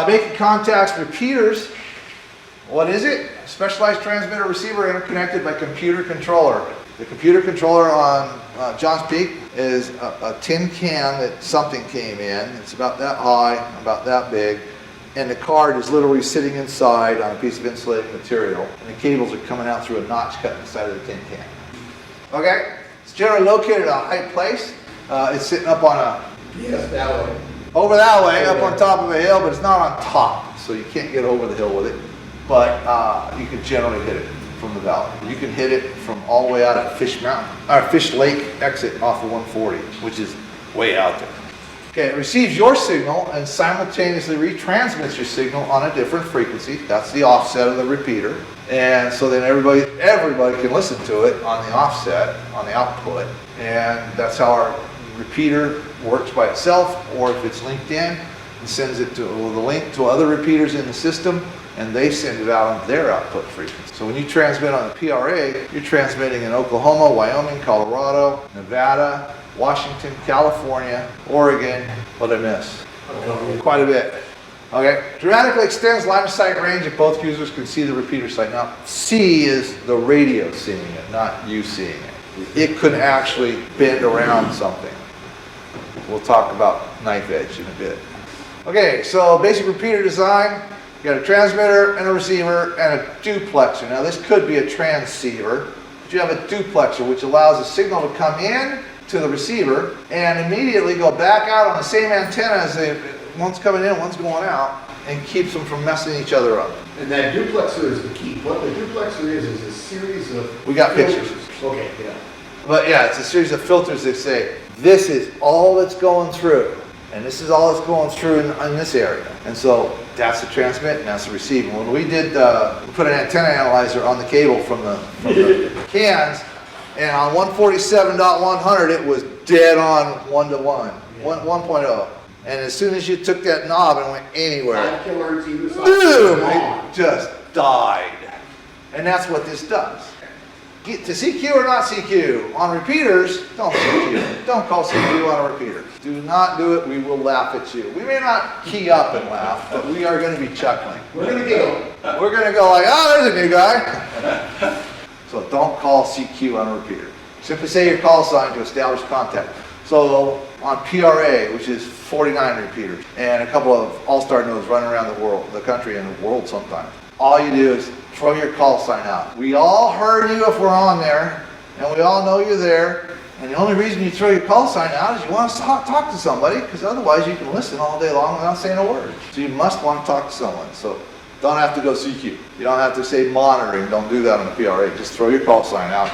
Making contacts, repeaters. What is it? Specialized transmitter receiver interconnected by computer controller. The computer controller on Johns Peak is a tin can that something came in. It's about that high, about that big. And the card is literally sitting inside on a piece of insulating material. And the cables are coming out through a notch cut in the side of the tin can. Okay? It's generally located in a high place. It's sitting up on a... Yes, that way. Over that way, up on top of a hill, but it's not on top. So you can't get over the hill with it. But you can generally hit it from the valley. You can hit it from all the way out at Fish Mountain, or Fish Lake exit off of 140, which is way out there. Okay, it receives your signal and simultaneously retransmits your signal on a different frequency. That's the offset of the repeater. And so then everybody can listen to it on the offset, on the output. And that's how our repeater works by itself, or if it's linked in, it sends it to the link to other repeaters in the system, and they send it out on their output frequency. So when you transmit on the PRA, you're transmitting in Oklahoma, Wyoming, Colorado, Nevada, Washington, California, Oregon. What did I miss? Quite a bit. Okay. Dramatically extends line of sight range if both users can see the repeater site. Now, C is the radio seeing it, not you seeing it. It could actually bend around something. We'll talk about knife edge in a bit. Okay, so basic repeater design. You got a transmitter and a receiver and a duplexer. Now this could be a transceiver, but you have a duplexer which allows the signal to come in to the receiver and immediately go back out on the same antenna as one's coming in, one's going out, and keeps them from messing each other up. And that duplexer is the key. What the duplexer is a series of... We got pictures. Okay, yeah. But yeah, it's a series of filters that say, this is all that's going through, and this is all that's going through in this area. And so that's the transmit and that's the receive. And when we did, we put an antenna analyzer on the cable from the cans, and on 147.100 it was dead on 1-to-1, 1.0. And as soon as you took that knob and went anywhere, 5 kilohertz either side. boom, it just died. And that's what this does. Get to CQ or not CQ. On repeaters, don't CQ. Don't call CQ on a repeater. Do not do it. We will laugh at you. We may not key up and laugh, but we are going to be chuckling. We're going to giggle. We're going to go like, oh, there's a new guy. So don't call CQ on a repeater. Simply say your call sign to establish contact. So on PRA, which is 49 repeaters, and a couple of all-star nodes running around the world, the country and the world sometimes, all you do is throw your call sign out. We all heard you if we're on there, and we all know you're there. And the only reason you throw your call sign out is you want to talk to somebody, because otherwise you can listen all day long without saying a word. So you must want to talk to someone. So don't have to go CQ. You don't have to say monitoring. Don't do that on the PRA. Just throw your call sign out.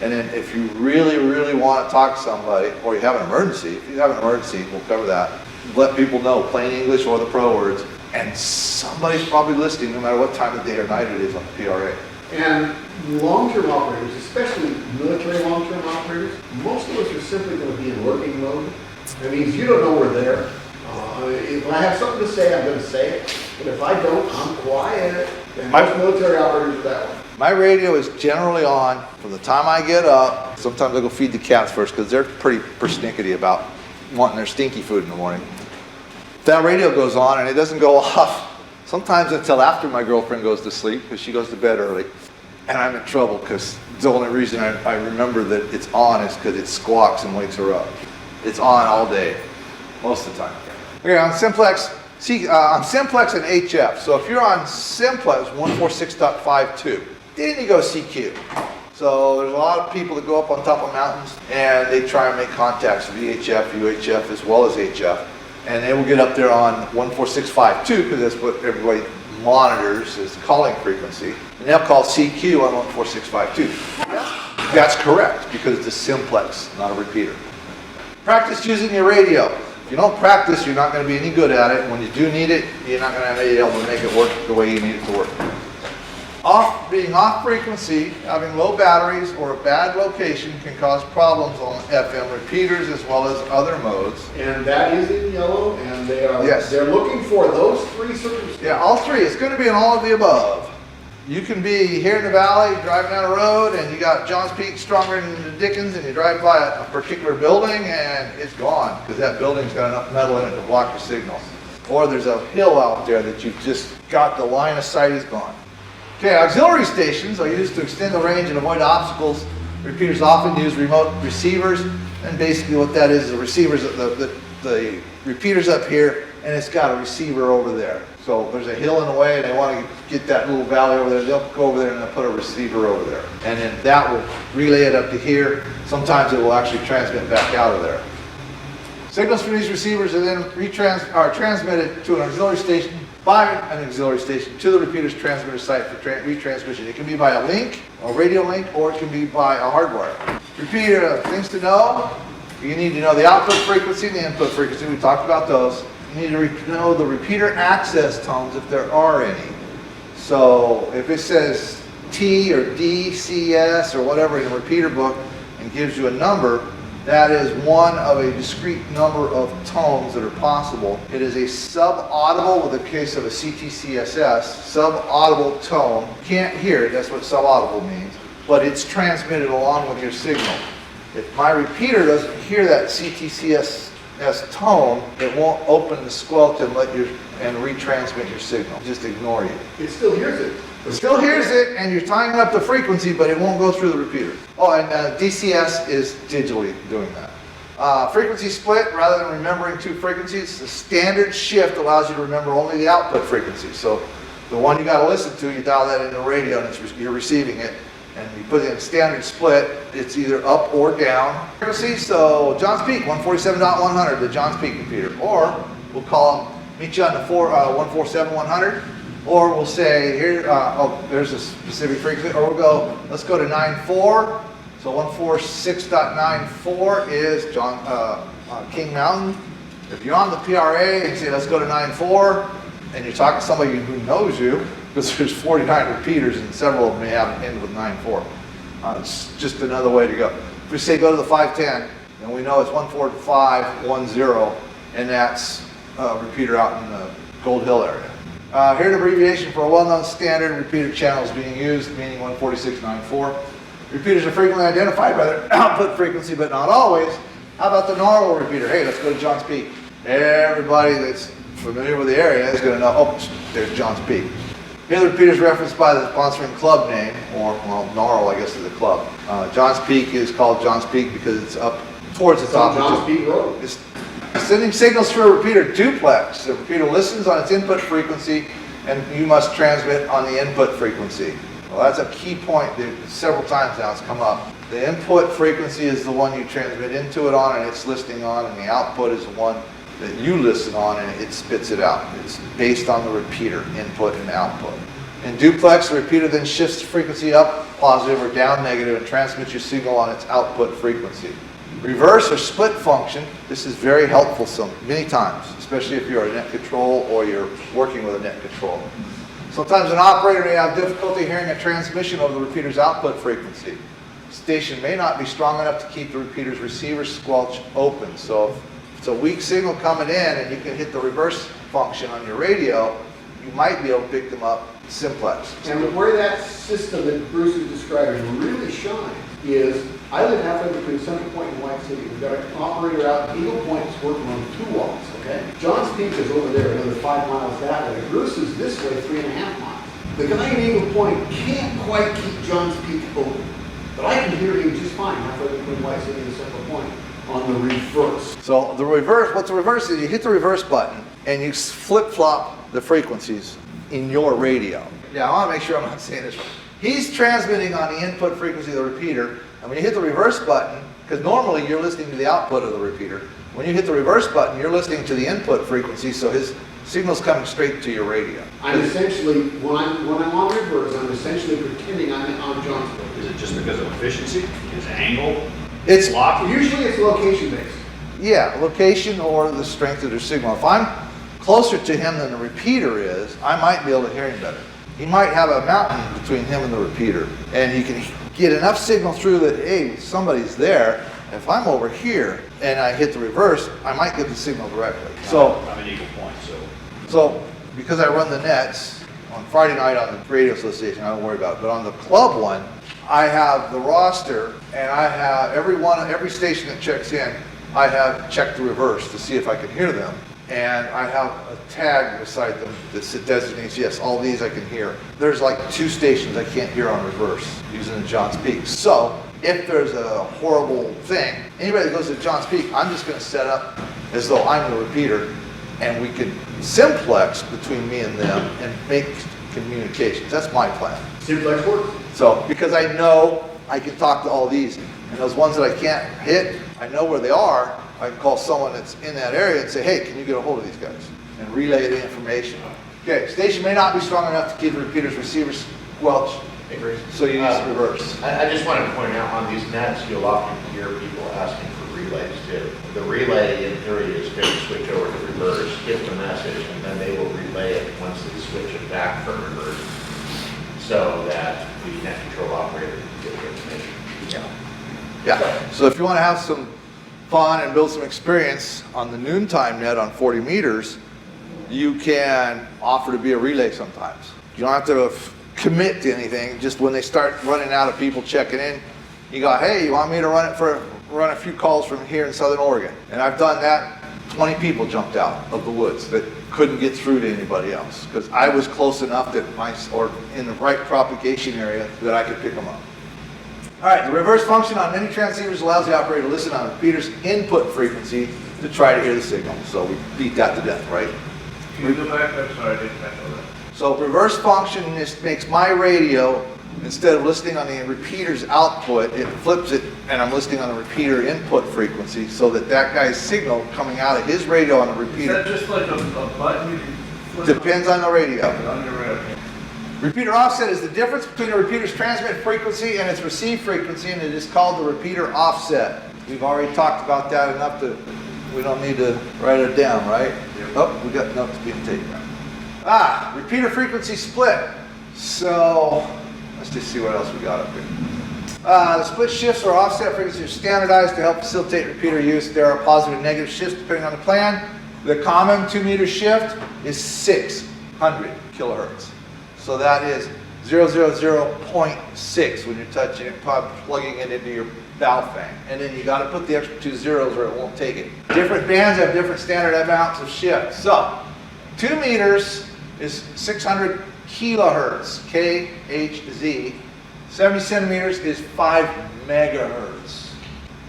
And then if you really, really want to talk to somebody, or you have an emergency, if you have an emergency, we'll cover that. Let people know, plain English or the pro words. And somebody's probably listening no matter what time of day or night it is on the PRA. And long-term operators, especially military long-term operators, most of us are simply going to be in working mode. That means you don't know we're there. If I have something to say, I'm going to say it. But if I don't, I'm quiet. And most military operators are that way. My radio is generally on from the time I get up. Sometimes I go feed the cats first because they're pretty persnickety about wanting their stinky food in the morning. That radio goes on and it doesn't go off sometimes until after my girlfriend goes to sleep, because she goes to bed early. And I'm in trouble because the only reason I remember that it's on is because it squawks and wakes her up. It's on all day, most of the time. Okay, on simplex and HF. So if you're on simplex 146.52, then you go CQ. So there's a lot of people that go up on top of mountains and they try and make contacts, VHF, UHF, as well as HF. And they will get up there on 146.52 because that's what everybody monitors as the calling frequency. And they'll call CQ on 146.52. That's correct because it's a simplex, not a repeater. Practice using your radio. If you don't practice, you're not going to be any good at it. When you do need it, you're not going to be able to make it work the way you need it to work. Being off frequency, having low batteries, or a bad location can cause problems on FM repeaters as well as other modes. And that is in yellow, and they're looking for those three circumstances. Yeah, all three. It's going to be in all of the above. You can be here in the valley, driving down a road, and you got Johns Peak stronger than the Dickens, and you drive by a particular building, and it's gone, because that building's got enough metal in it to block your signal. or there's a hill out there that you've just got the line of sight is gone. Okay, auxiliary stations are used to extend the range and avoid obstacles. Repeaters often use remote receivers, and basically what that is the receivers, the repeater's up here, and it's got a receiver over there. So there's a hill in the way, and they want to get that little valley over there. They'll go over there and they'll put a receiver over there, and then that will relay it up to here. Sometimes it will actually transmit back out of there. Signals from these receivers are then transmitted to an auxiliary station by an auxiliary station to the repeater's transmitter site for retransmission. It can be by a link, a radio link, or it can be by a hardwire. Repeater, things to know. You need to know the output frequency and the input frequency. We talked about those. You need to know the repeater access tones if there are any. So if it says T or D, CS or whatever in the repeater book and gives you a number, that is one of a discrete number of tones that are possible. It is a sub-audible, with the case of a CTCSS, sub-audible tone. You can't hear it, that's what sub-audible means, but it's transmitted along with your signal. If my repeater doesn't hear that CTCSS tone, it won't open the squelch and and retransmit your signal. Just ignore you. It still hears it. It still hears it, and you're tying up the frequency, but it won't go through the repeater. Oh, and DCS is digitally doing that. Frequency split, rather than remembering two frequencies, the standard shift allows you to remember only the output frequency. So the one you got to listen to, you dial that into the radio, and you're receiving it. And you put it in standard split, it's either up or down. Frequency, so Johns Peak, 147.100, the Johns Peak repeater. Or we'll call them, meet you on the 147.100. Or we'll say here, there's a specific frequency, or we'll go, let's go to 9.4. So 146.94 is King Mountain. If you're on the PRA and say, let's go to 9.4, and you're talking to somebody who knows you, because there's 49 repeaters and several of them may have end with 9.4. It's just another way to go. If we say go to the 510, then we know it's 14510, and that's a repeater out in the Gold Hill area. Here's an abbreviation for a well-known standard repeater channel is being used, meaning 146.94. Repeaters are frequently identified by their output frequency, but not always. How about the Norwell repeater? Hey, let's go to Johns Peak. Everybody that's familiar with the area is going to know, oh, there's Johns Peak. Here the repeater is referenced by the sponsoring club name, or, well, Norwell, I guess, is the club. Johns Peak is called Johns Peak because it's up towards the top of Johns Peak Road. It's sending signals through a repeater duplex. The repeater listens on its input frequency, and you must transmit on the input frequency. Well, that's a key point that several times now it's come up. The input frequency is the one you transmit into it on, and it's listening on, and the output is the one that you listen on, and it spits it out. It's based on the repeater, input and output. In duplex, the repeater then shifts the frequency up, positive or down, negative, and transmits your signal on its output frequency. Reverse or split function, this is very helpful many times, especially if you're a net control or you're working with a net control. Sometimes an operator may have difficulty hearing a transmission over the repeater's output frequency. The station may not be strong enough to keep the repeater's receiver squelch open. So if it's a weak signal coming in and you can hit the reverse function on your radio, you might be able to pick them up simplex. And where that system that Bruce is describing really shines is, I live halfway between Central Point and White City. We've got an operator out in Eagle Point that's working on 2 walls, okay? Johns Peak is over there, another 5 miles that way. Bruce is this way, 3.5 miles. The guy in Eagle Point can't quite keep Johns Peak open, but I can hear him just fine halfway between White City and Central Point on the reverse. So the reverse, what the reverse is, you hit the reverse button and you flip-flop the frequencies in your radio. Yeah, I want to make sure I'm not saying this wrong. He's transmitting on the input frequency of the repeater, and when you hit the reverse button, because normally you're listening to the output of the repeater, when you hit the reverse button, you're listening to the input frequency, so his signal's coming straight to your radio. I'm essentially, when I'm on reverse, I'm essentially pretending I'm on Johns Peak. Is it just because of efficiency? His angle? It's locked? Usually it's location-based. Yeah, location or the strength of their signal. If I'm closer to him than the repeater is, I might be able to hear him better. He might have a mountain between him and the repeater, and you can get enough signal through that, hey, somebody's there. If I'm over here and I hit the reverse, I might get the signal directly. So I'm in Eagle Point, So because I run the nets on Friday night on the radio association, I don't worry about it. But on the club one, I have the roster, and I have every station that checks in, I have checked the reverse to see if I can hear them. and I have a tag beside them that designates, yes, all these I can hear. There's like 2 stations I can't hear on reverse using the Johns Peak. So if there's a horrible thing, anybody that goes to Johns Peak, I'm just gonna set up as though I'm the repeater, and we can simplex between me and them and make communications. That's my plan. Simplex works. So, because I know I can talk to all these, and those ones that I can't hit, I know where they are. I can call someone that's in that area and say, hey, can you get a hold of these guys? And relay the information. Okay, station may not be strong enough to keep the repeater's receivers squelch, so you use reverse. I just wanted to point out on these nets, you'll often hear people asking for relays too. The relay in theory is going to switch over to reverse, get the message, and then they will relay it once they switch it back from reverse, so that the net control operator can get the information. Yeah, so if you want to have some fun and build some experience on the noontime net on 40 meters, you can offer to be a relay sometimes. You don't have to commit to anything, just when they start running out of people checking in, you go, hey, you want me to run a few calls from here in Southern Oregon? And I've done that. 20 people jumped out of the woods that couldn't get through to anybody else because I was close enough that or in the right propagation area that I could pick them up. All right, the reverse function on many transceivers allows the operator to listen on the repeater's input frequency to try to hear the signal. So we beat that to death, right? Can you go back? I'm sorry, I didn't catch all that. So reverse function makes my radio, instead of listening on the repeater's output, it flips it and I'm listening on the repeater input frequency so that guy's signal coming out of his radio on the Is repeater that just like a button you can flip? depends on the radio. On your radio. Repeater offset is the difference between the repeater's transmit frequency and its receive frequency, and it is called the repeater offset. We've already talked about that enough that we don't need to write it down, right? Oh, we got notes being taken. Repeater frequency split. So let's just see what else we got up here. The split shifts or offset frequencies are standardized to help facilitate repeater use. There are positive and negative shifts depending on the plan. The common 2-meter shift is 600 kilohertz. So that is 0.6 when you're touching it, plugging it into your Baofeng. And then you got to put the extra 2 zeros or it won't take it. Different bands have different standard amounts of shift. So 2 meters is 600 kilohertz, KHZ. 70 centimeters is 5 megahertz.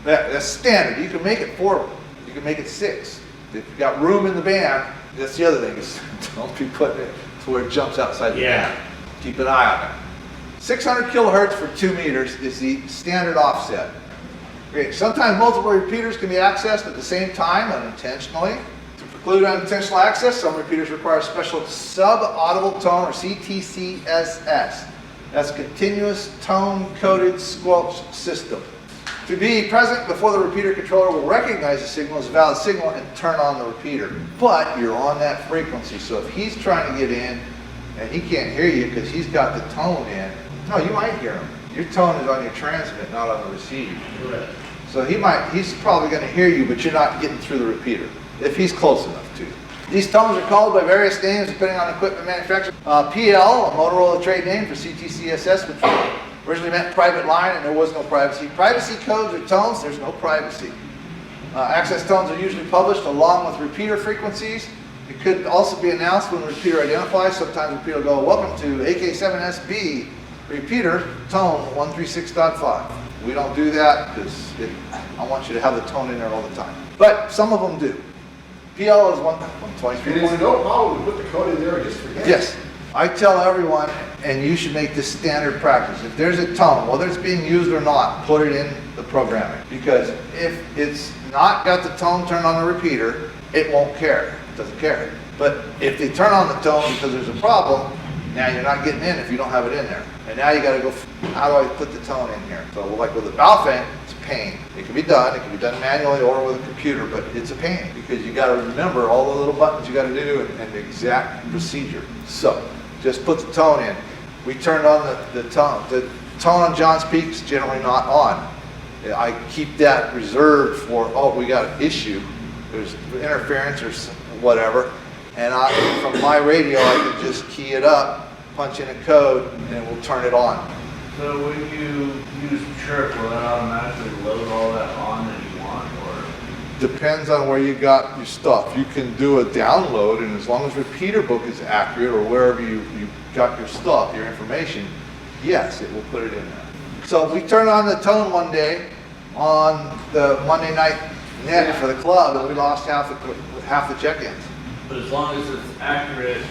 That's standard. You can make it 4, you can make it 6. If you've got room in the band, that's the other thing, is don't be putting it to where it jumps outside the band. Keep an eye on it. 600 kilohertz for 2 meters is the standard offset. Great. Sometimes multiple repeaters can be accessed at the same time unintentionally. To preclude unintentional access, some repeaters require a special sub-audible tone or CTCSS. That's continuous tone-coded squelch system. To be present before the repeater controller will recognize the signal as a valid signal and turn on the repeater. But you're on that frequency, so if he's trying to get in and he can't hear you because he's got the tone in, no, you might hear him. Your tone is on your transmit, not on the receive. Correct. So he's probably going to hear you, but you're not getting through the repeater if he's close enough to you. These tones are called by various names depending on equipment manufacturer. PL, a Motorola trade name for CTCSS, which originally meant private line, and there was no privacy. Privacy codes or tones, there's no privacy. Access tones are usually published along with repeater frequencies. It could also be announced when the repeater identifies. Sometimes the repeater will go, welcome to AK7SB, repeater, tone 136.5. We don't do that because I want you to have the tone in there all the time. But some of them do. PL is 123. And there's no problem to put the code in there and just forget it. Yes. I tell everyone, and you should make this standard practice. If there's a tone, whether it's being used or not, put it in the programming. Because if it's not got the tone turned on the repeater, it won't care. It doesn't care. But if they turn on the tone because there's a problem, now you're not getting in if you don't have it in there. And now you got to go, how do I put the tone in here? So like with the Baofeng, it's a pain. It can be done manually or with a computer, but it's a pain because you got to remember all the little buttons you got to do and the exact procedure. So just put the tone in. We turned on the tone. The tone on Johns Peak is generally not on. I keep that reserved for, we got an issue. There's interference or whatever. And from my radio, I can just key it up, punch in a code, and it will turn it on. So when you use Chirp, will that automatically load all that on that you want, or? depends on where you got your stuff. You can do a download, and as long as repeater book is accurate, or wherever you got your stuff, your information, yes, it will put it in there. So we turned on the tone one day on the Monday night net for the club, and we lost half the check-ins. But as long as it's accurate,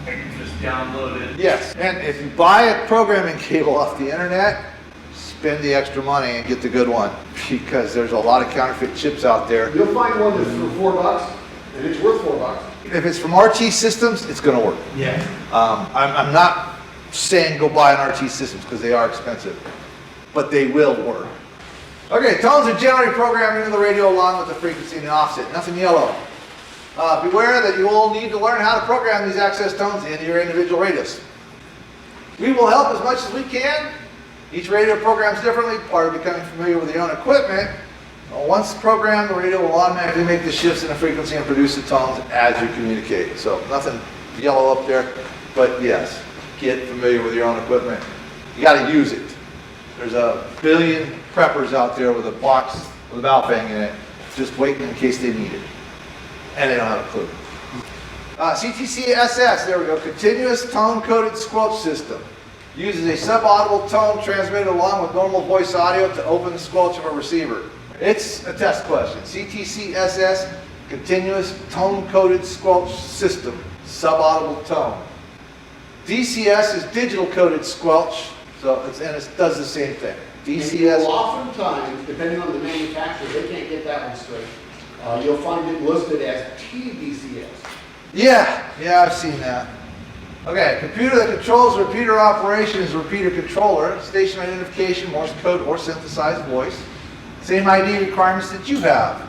I can just download it. Yes, and if you buy a programming cable off the internet, spend the extra money and get the good one, because there's a lot of counterfeit chips out there. You'll find one that's for $4, and it's worth $4. If it's from RT Systems, it's gonna work. Yeah. I'm not saying go buy an RT Systems, because they are expensive, but they will work. Okay, tones are generally programmed into the radio along with the frequency and the offset, nothing yellow. Beware that you will need to learn how to program these access tones into your individual radios. We will help as much as we can. Each radio programs differently, part of becoming familiar with your own equipment. Once programmed, the radio will automatically make the shifts in the frequency and produce the tones as you communicate. So nothing yellow up there, but yes, get familiar with your own equipment. You gotta use it. There's a billion preppers out there with a box with a Baofeng in it, just waiting in case they need it. And they don't have a clue. CTC SS, there we go, continuous tone-coded squelch system. Uses a sub-audible tone transmitted along with normal voice audio to open the squelch of a receiver. It's a test question. CTC SS, continuous tone-coded squelch system, sub-audible tone. DCS is digital coded squelch, so it does the same thing. And DCS. you'll oftentimes, depending on the manufacturer, they can't get that one straight. You'll find it listed as TDCS. Yeah, I've seen that. Okay, computer that controls repeater operation is a repeater controller, station identification, Morse code, or synthesized voice. Same ID requirements that you have.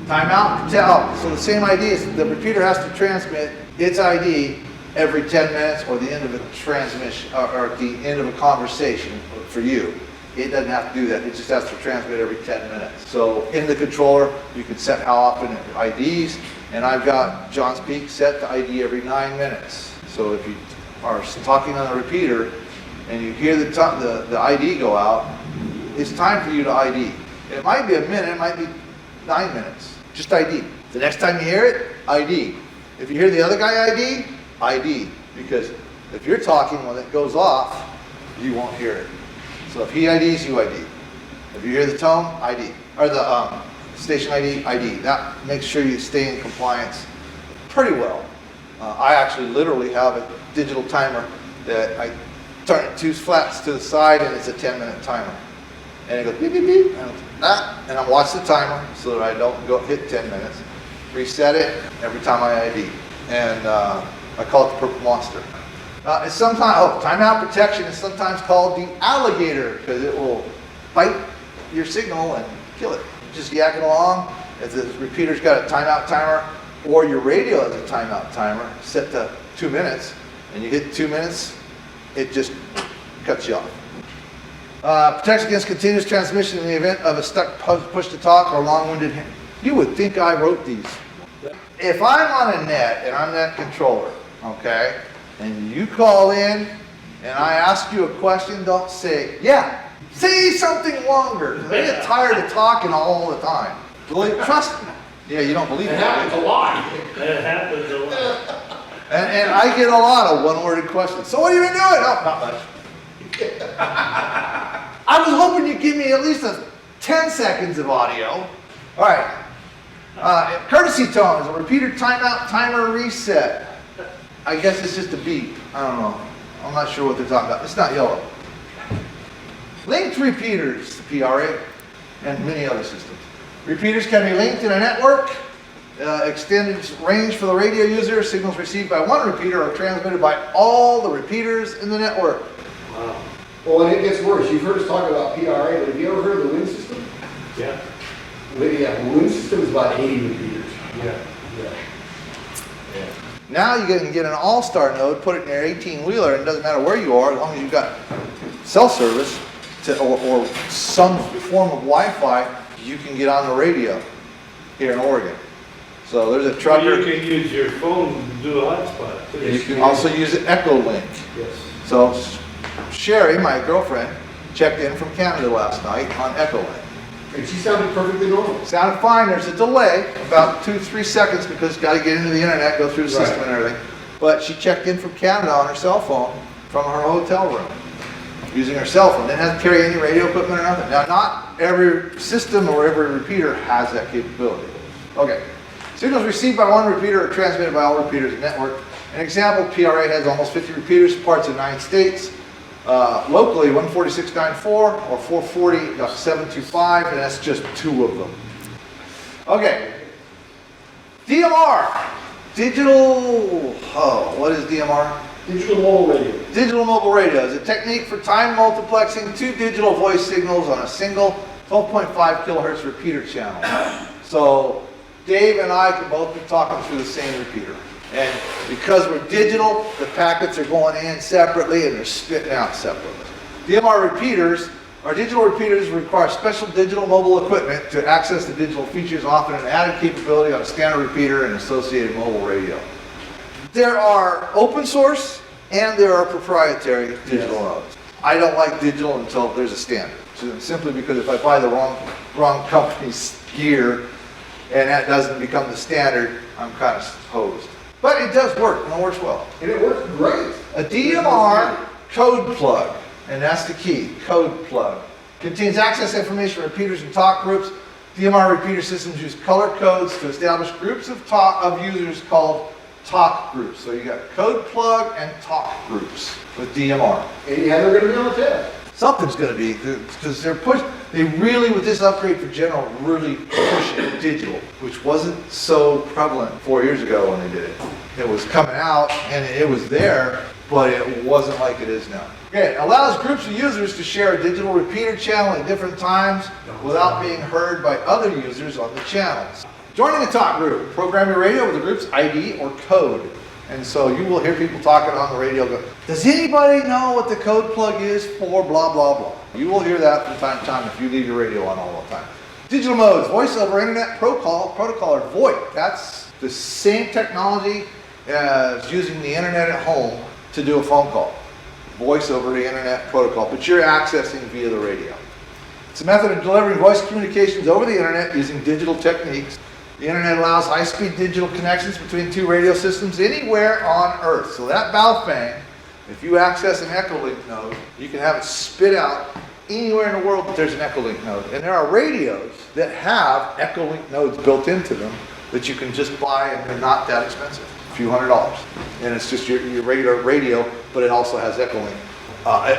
Timeout, tell. So the same ID is the repeater has to transmit its ID every 10 minutes or the end of a transmission, or at the end of a conversation for you. It doesn't have to do that, it just has to transmit every 10 minutes. So in the controller, you can set how often it IDs, and I've got John's Peak set to ID every 9 minutes. So if you are talking on a repeater and you hear the ID go out, it's time for you to ID. It might be a minute, it might be 9 minutes. Just ID. The next time you hear it, ID. If you hear the other guy ID. Because if you're talking when it goes off, you won't hear it. So if he IDs, you ID. If you hear the tone, ID. Or the station ID. That makes sure you stay in compliance pretty well. I actually literally have a digital timer that I turn it 2 flats to the side, and it's a 10-minute timer. And it goes beep, beep, beep, and I watch the timer so that I don't go hit 10 minutes. Reset it every time I ID. And I call it the Purple Monster. It's sometimes, timeout protection is sometimes called the alligator, because it will bite your signal and kill it. Just yakking along. If the repeater's got a timeout timer, or your radio has a timeout timer set to 2 minutes, and you hit 2 minutes, it just cuts you off. Protects against continuous transmission in the event of a stuck push-to-talk or long-winded hand. You would think I wrote these. If I'm on a net and I'm that controller, okay, and you call in and I ask you a question, don't say, yeah, say something longer. They get tired of talking all the time. Trust me. Yeah, you don't believe It it. happens a lot. It happens a lot. And I get a lot of one-worded questions. So what have you been doing? Oh, not much. I was hoping you'd give me at least 10 seconds of audio. All right. Courtesy tone is a repeater timeout timer reset. I guess it's just a beep. I don't know. I'm not sure what they're talking about. It's not yellow. Linked repeaters, the PRA, and many other systems. Repeaters can be linked in a network. Extended range for the radio user. Signals received by one repeater are transmitted by all the repeaters in the network. Wow. Well, and it gets worse. You've heard us talk about PRA, but have you ever heard of the WIN system? Yeah. Yeah, the WIN system is about 80 repeaters. Yeah. Now you can get an all-star node, put it in your 18-wheeler, and it doesn't matter where you are, as long as you've got cell service or some form of Wi-Fi, you can get on the radio here in Oregon. So there's a You trucker. can use your phone to do a hotspot. too. You can also use Echolink. Yes. So Sherry, my girlfriend, checked in from Canada last night on Echolink. And she sounded perfectly normal. Sounded fine, there's a delay, about 2-3 seconds, because it's got to get into the internet, go through the system Right. and everything. But she checked in from Canada on her cell phone from her hotel room, using her cell phone. Didn't have to carry any radio equipment or nothing. Now, not every system or every repeater has that capability. Okay. Signals received by one repeater are transmitted by all repeaters in the network. An example, PRA has almost 50 repeaters, parts in 9 states. Locally, 146.94 or 440.725, and that's just 2 of them. Okay. DMR. What is DMR? Digital mobile radio. Digital mobile radio is a technique for time multiplexing 2 digital voice signals on a single 12.5 kilohertz repeater channel. So Dave and I can both be talking through the same repeater. And because we're digital, the packets are going in separately and they're spitting out separately. DMR repeaters are digital repeaters that require special digital mobile equipment to access the digital features, often an added capability on a standard repeater and associated mobile radio. There are open source and there are proprietary digital nodes. I don't like digital until there's a standard. Simply because if I buy the wrong company's gear and that doesn't become the standard, I'm kind of hosed. But it does work, and it works well. And it works great. A DMR code plug, and that's the key, code plug, contains access information for repeaters and talk groups. DMR repeater systems use color codes to establish groups of users called talk groups. So you got code plug and talk groups with DMR. And yeah, they're gonna be on the test. Something's going to be, because they really, with this upgrade for general, really pushing digital, which wasn't so prevalent 4 years ago when they did it. It was coming out and it was there, but it wasn't like it is now. Okay, it allows groups of users to share a digital repeater channel at different times without being heard by other users on the channels. Joining a talk group, program your radio with the group's ID or code. And so you will hear people talking on the radio go, does anybody know what the code plug is for blah, blah, blah? You will hear that from time to time if you leave your radio on all the time. Digital modes, voice over internet protocol or VoIP. That's the same technology as using the internet at home to do a phone call. Voice over the internet protocol, but you're accessing via the radio. It's a method of delivering voice communications over the internet using digital techniques. The internet allows high-speed digital connections between 2 radio systems anywhere on Earth. So that Baofeng, if you access an Echolink node, you can have it spit out anywhere in the world that there's an Echolink node. And there are radios that have Echolink nodes built into them that you can just buy, and they're not that expensive, a few $100s. And it's just your regular radio, but it also has Echolink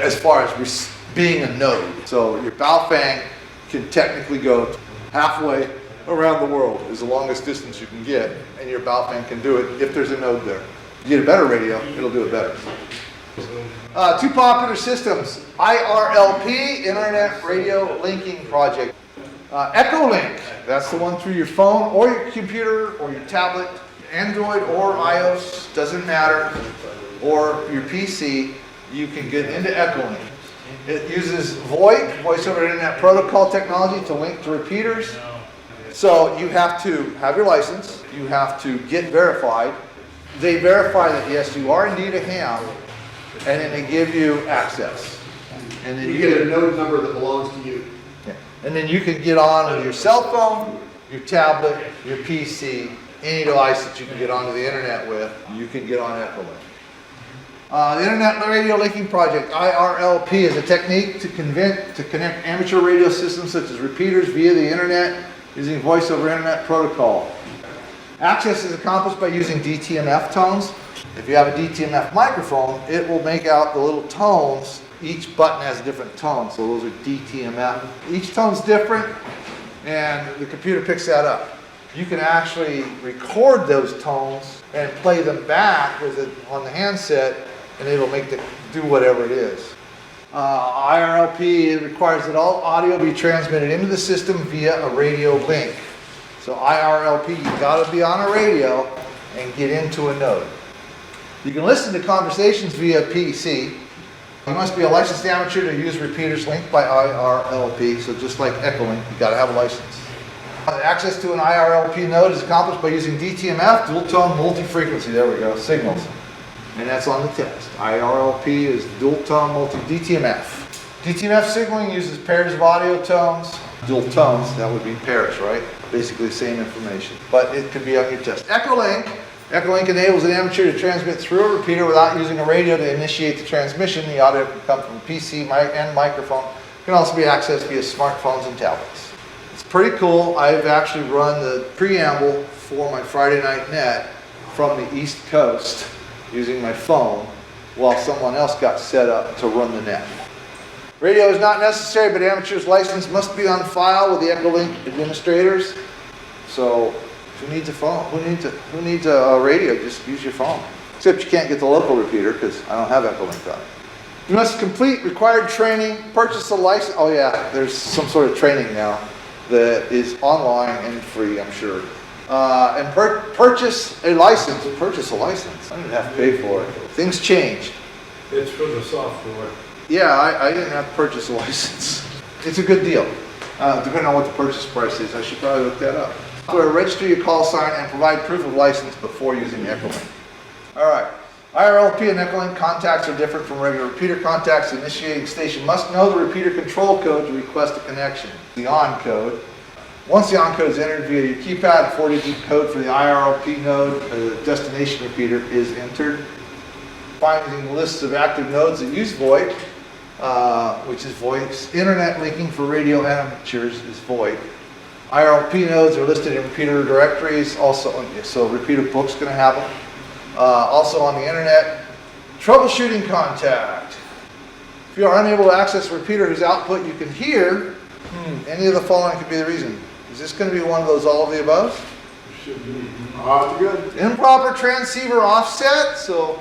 as far as being a node. So your Baofeng can technically go halfway around the world is the longest distance you can get, and your Baofeng can do it if there's a node there. You get a better radio, it'll do it better. 2 popular systems, IRLP, Internet Radio Linking Project. Echolink, that's the one through your phone or your computer or your tablet, Android or iOS, doesn't matter, or your PC, you can get into Echolink. It uses VoIP, Voice over Internet Protocol technology, to link to repeaters. So you have to have your license, you have to get verified. They verify that yes, you are indeed a ham, and then they give you access. And then You get a node number that belongs to you. yeah. And then you can get on with your cell phone, your tablet, your PC, any device that you can get onto the internet with, you can get on Echolink. The Internet Radio Linking Project, IRLP, is a technique to connect amateur radio systems such as repeaters via the internet using voice over internet protocol. Access is accomplished by using DTMF tones. If you have a DTMF microphone, it will make out the little tones. Each button has a different tone, so those are DTMF. Each tone's different, and the computer picks that up. You can actually record those tones and play them back with it on the handset, and it'll do whatever it is. IRLP requires that all audio be transmitted into the system via a radio link. So IRLP, you gotta be on a radio and get into a node. You can listen to conversations via PC. You must be a licensed amateur to use repeaters linked by IRLP, so just like Echolink, you gotta have a license. Access to an IRLP node is accomplished by using DTMF, dual tone multi-frequency, there we go, signals. And that's on the test. IRLP is dual tone DTMF. DTMF signaling uses pairs of audio tones dual tones, that would be pairs, right? Basically same information, but it could be on your test. Echolink. Echolink enables an amateur to transmit through a repeater without using a radio to initiate the transmission. The audio can come from a PC and microphone. It can also be accessed via smartphones and tablets. It's pretty cool. I've actually run the preamble for my Friday Night Net from the East Coast using my phone while someone else got set up to run the net. Radio is not necessary, but amateur's license must be on file with the Echolink administrators. So who needs a phone? Who needs a radio? Just use your phone. Except you can't get the local repeater because I don't have Echolink on it. You must complete required training, purchase a license. Oh yeah, there's some sort of training now that is online and free, I'm sure. And purchase a license. Purchase a license. I didn't have to pay for it. Things change. It's for the software. Yeah, I didn't have to purchase a license. It's a good deal. Depending on what the purchase price is, I should probably look that up. So register your call sign and provide proof of license before using Echolink. All right. IRLP and Echolink contacts are different from regular repeater contacts. The initiating station must know the repeater control code to request a connection. The ON code. Once the ON code is entered via your keypad, a 4-digit code for the IRLP node, the destination repeater, is entered. Finding lists of active nodes that use VoIP, which is voice. Internet linking for radio amateurs is VoIP. IRLP nodes are listed in repeater directories, also, so repeater book's going to have them. Also on the internet. Troubleshooting contact. If you are unable to access a repeater whose output you can hear, any of the following could be the reason. Is this going to be one of those all of the above? Should be. Oh, good. Improper transceiver offset. So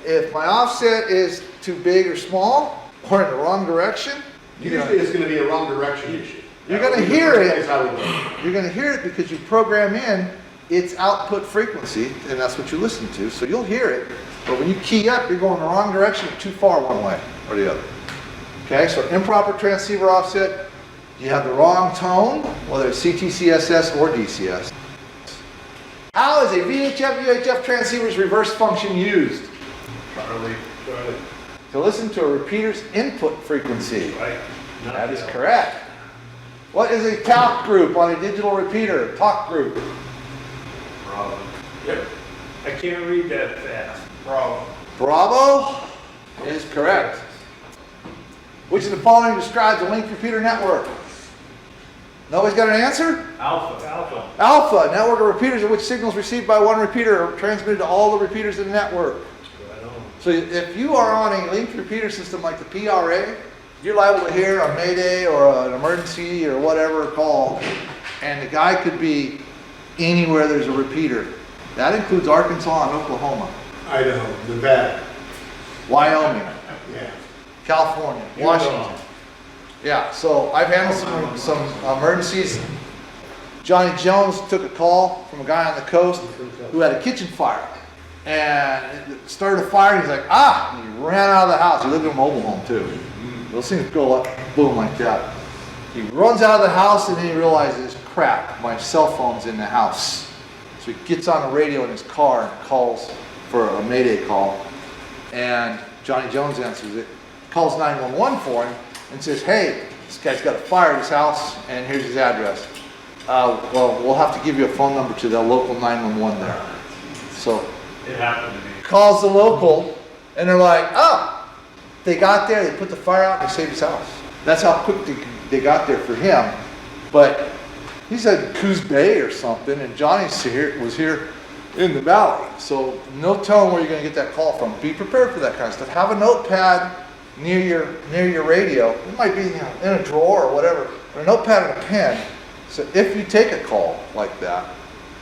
if my offset is too big or small or in the wrong direction, Usually it's gonna be a wrong direction issue. You're gonna hear it. That's how we go. you're going to hear it because you program in its output frequency, and that's what you listen to, so you'll hear it. But when you key up, you're going the wrong direction, too far one way or the other. Okay, so improper transceiver offset, you have the wrong tone, whether it's CTCSS or DCS. How is a VHF-UHF transceiver's reverse function used? Charlie. To listen to a repeater's input frequency. Right. Not That is the- correct. What is a talk group on a digital repeater? Talk group. Bravo. Yep. I can't read that fast. Bravo. Bravo is correct. Which of the following describes a linked repeater network? Nobody's got an answer? Alpha. Alpha. Alpha, network of repeaters in which signals received by one repeater are transmitted to all the repeaters in the network. Right on. So if you are on a linked repeater system like the PRA, you're liable to hear a mayday or an emergency or whatever call, and the guy could be anywhere there's a repeater. That includes Arkansas and Oklahoma, Idaho, Nevada, Wyoming, yeah. California, Washington. Yeah, so I've handled some emergencies. Johnny Jones took a call from a guy on the coast who had a kitchen fire. And it started a fire, and he's like, ah! And he ran out of the house. He lived in a mobile home, too. Those things go up, boom, like that. He runs out of the house, and then he realizes, crap, my cell phone's in the house. So he gets on the radio in his car and calls for a mayday call. And Johnny Jones answers it, calls 911 for him, and says, hey, this guy's got a fire at his house, and here's his address. Well, we'll have to give you a phone number to the local 911 there. So It happened to me. calls the local, and they're like, oh, they got there, they put the fire out, and they saved his house. That's how quick they got there for him. But he's at Coos Bay or something, and Johnny was here in the valley. So no telling where you're going to get that call from. Be prepared for that kind of stuff. Have a notepad near your radio. It might be in a drawer or whatever, or a notepad and a pen. So if you take a call like that,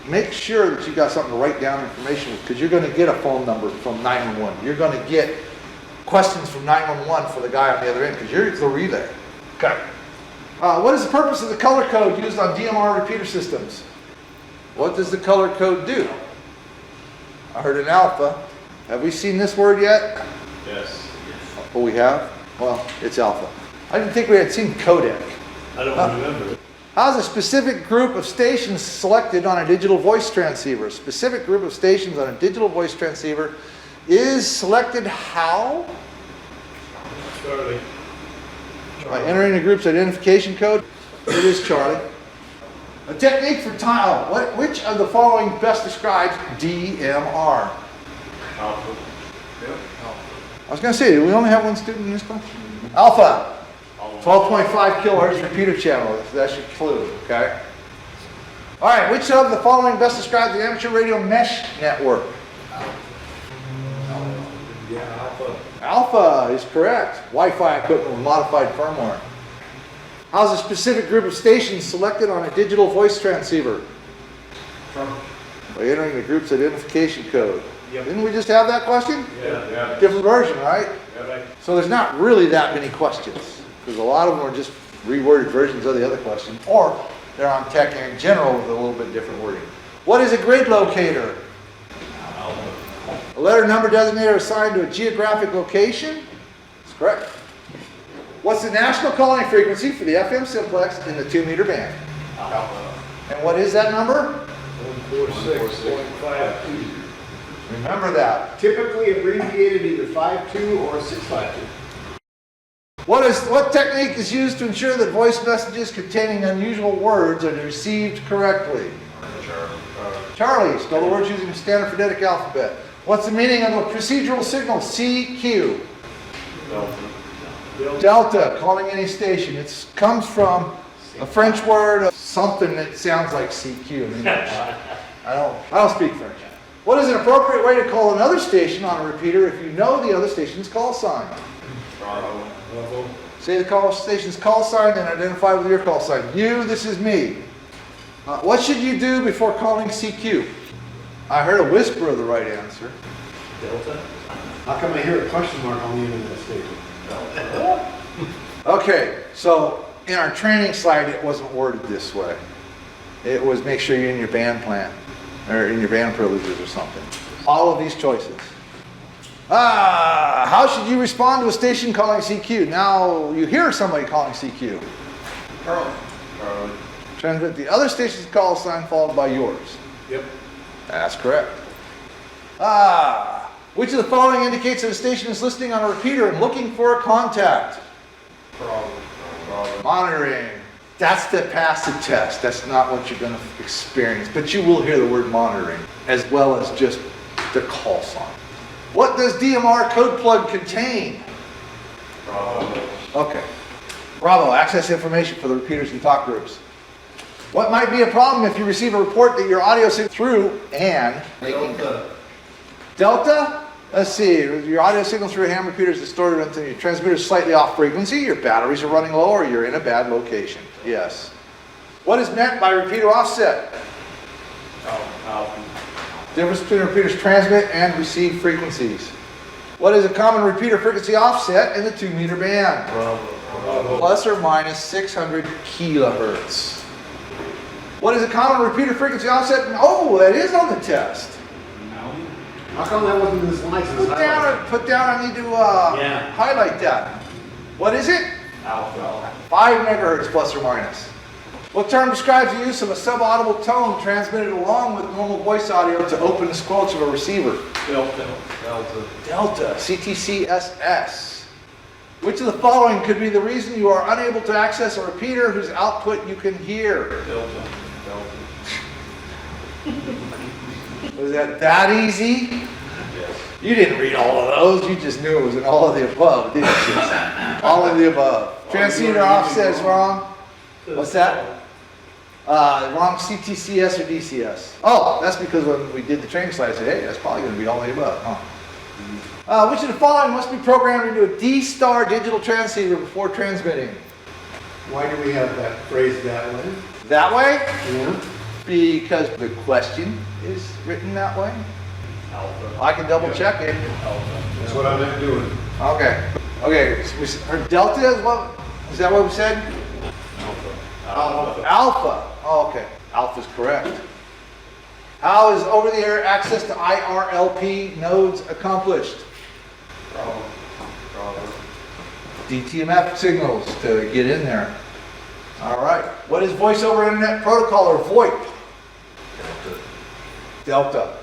make sure that you got something to write down information with, because you're going to get a phone number from 911. You're going to get questions from 911 for the guy on the other end, because you're the relay. Okay. What is the purpose of the color code used on DMR repeater systems? What does the color code do? I heard an alpha. Have we seen this word yet? Yes. Oh, we have? Well, it's alpha. I didn't think we had seen codec. I don't remember. How's a specific group of stations selected on a digital voice transceiver? A specific group of stations on a digital voice transceiver is selected how? Charlie. By entering the group's identification code. It is Charlie. A technique for time. Which of the following best describes DMR? Alpha. I was going to say, do we only have one student in this class? Alpha. 12.5 kilohertz repeater channel. That's your clue, okay? All right, which of the following best describes the amateur radio mesh network? Yeah, alpha. Alpha is correct. Wi-Fi equipment with modified firmware. How's a specific group of stations selected on a digital voice transceiver? By entering the group's identification code. Yep. Didn't we just have that question? Yeah. Different version, right? Yeah, right. So there's not really that many questions, because a lot of them are just reworded versions of the other question, or they're on tech in general with a little bit different wording. What is a grid locator? A letter number designator assigned to a geographic location? That's correct. What's the national calling frequency for the FM simplex in the 2-meter band? And what is that number? 146.52. Remember that. Typically abbreviated either 5.2 or 6.52. What technique is used to ensure that voice messages containing unusual words are received correctly? Charlie, spell the words using the standard phonetic alphabet. What's the meaning of the procedural signal CQ? Delta, calling any station. It comes from a French word, something that sounds like CQ in English. I don't speak French. What is an appropriate way to call another station on a repeater if you know the other station's call sign? Say the call station's call sign and identify with your call sign. You, this is me. What should you do before calling CQ? I heard a whisper of the right answer. Delta. How come I hear a question mark on the end of that statement? Okay, so in our training slide, it wasn't worded this way. It was make sure you're in your band plan, or in your band privileges or something. All of these choices. How should you respond to a station calling CQ? Now you hear somebody calling CQ. Carl. Transmit the other station's call sign followed by yours. Yep. That's correct. Which of the following indicates that a station is listening on a repeater and looking for a contact? Monitoring. That's to pass the test. That's not what you're going to experience. But you will hear the word monitoring as well as just the call sign. What does DMR code plug contain? Okay. Bravo. Access information for the repeaters and talk groups. What might be a problem if you receive a report that your audio signal through and making Delta? Let's see. Your audio signal through a ham repeater is distorted until your transmitter is slightly off frequency, your batteries are running low, or you're in a bad location. Yes. What is meant by repeater offset? Difference between repeaters transmit and receive frequencies. What is a common repeater frequency offset in the 2-meter band? Plus or minus 600 kilohertz. What is a common repeater frequency offset? Oh, that is on the test. How come that wasn't in this license? Put down, I need to highlight that. What is it? Alpha. 5 megahertz plus or minus. What term describes the use of a subaudible tone transmitted along with normal voice audio to open the squelch of a receiver? Delta. Delta, CTCSS. Which of the following could be the reason you are unable to access a repeater whose output you can hear? Delta. Was that easy? Yes. You didn't read all of those, you just knew it was in all of the above, didn't you? All of the above. Transceiver offset is wrong. What's that? Wrong CTCS or DCS. Oh, that's because when we did the training slide, I said, hey, that's probably going to be all of the above, huh? Which of the following must be programmed into a D-star digital transceiver before transmitting? Why do we have that phrase that way? That way? Yeah. Because the question is written that way. Alpha. I can double check it. That's what I'm doing. Okay. Okay. So our delta is that what we said? Alpha. Oh, okay. Alpha's correct. How is over-the-air access to IRLP nodes accomplished? DTMF signals to get in there. All right. What is Voice over Internet Protocol or VoIP? Delta.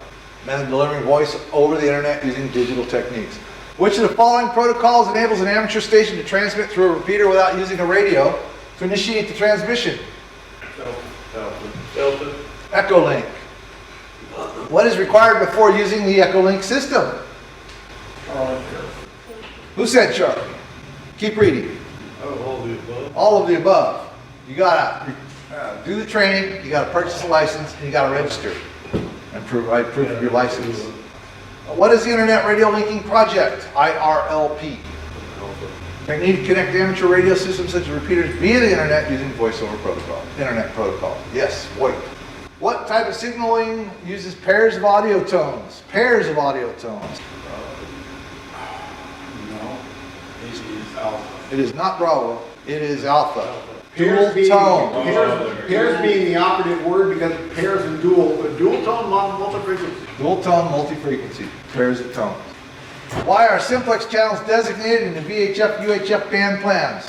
Method of delivering voice over the internet using digital techniques. Which of the following protocols enables an amateur station to transmit through a repeater without using a radio? To initiate the transmission, Delta. Echolink. What is required before using the Echolink system? Who said Charlie? Keep reading. All of the above. You gotta do the training, you gotta purchase a license, and you gotta register and provide proof of your license. What is the Internet Radio Linking Project? IRLP. Technique to connect amateur radio systems such as repeaters via the internet using voice over protocol. Internet protocol. Yes, VoIP. What type of signaling uses pairs of audio tones? Pairs of audio tones. It is not Bravo. It is Alpha. Dual Pairs being- tone. Pairs being the operative word because pairs and dual tone, multi-frequency. Dual tone, multi-frequency. Pairs of tones. Why are simplex channels designated in the VHF, UHF band plans?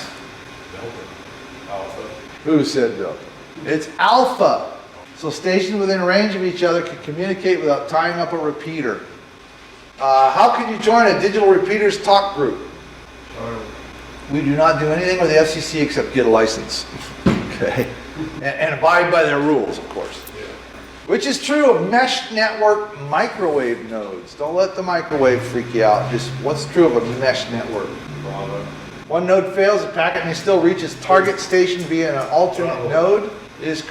Who said Delta? It's Alpha. So stations within range of each other can communicate without tying up a repeater. How can you join a digital repeaters talk group? We do not do anything with the FCC except get a license. Okay? And abide by their rules, of course. Which is true of mesh network microwave nodes. Don't let the microwave freak you out. Just what's true of a mesh network? One node fails, the packet may still reach its target station via an alternate node. Is